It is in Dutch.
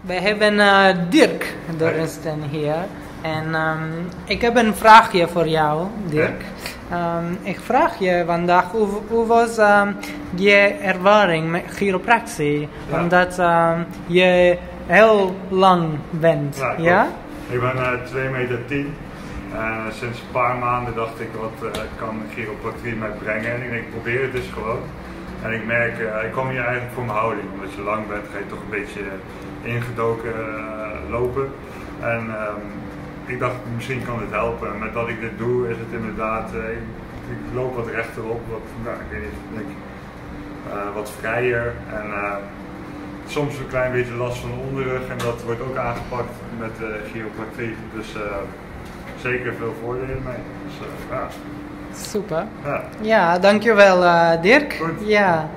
We hebben Dirk Dorensten hier. En ik heb een vraagje voor jou, Dirk. Ik vraag je vandaag, hoe was je ervaring met chiropractie? Ja. Omdat je heel lang bent, ja? Ik ben 2,10 meter. En sinds een paar maanden dacht ik, wat kan chiropractie mij brengen? En ik denk, probeer het eens gewoon. En ik merk, ik kom hier eigenlijk voor mijn houding. Omdat je lang bent, ga je toch een beetje ingedoken lopen. En ik dacht, misschien kan dit helpen. En met dat ik dit doe, is het inderdaad, ik loop wat rechterop, ik weet niet, denk, wat vrijer. En soms een klein beetje last van de onderrug. En dat wordt ook aangepakt met chiropractie. Dus zeker veel voordelen mee. Dus, Super. ja. Ja, dankjewel Dirk. Goed. Ja.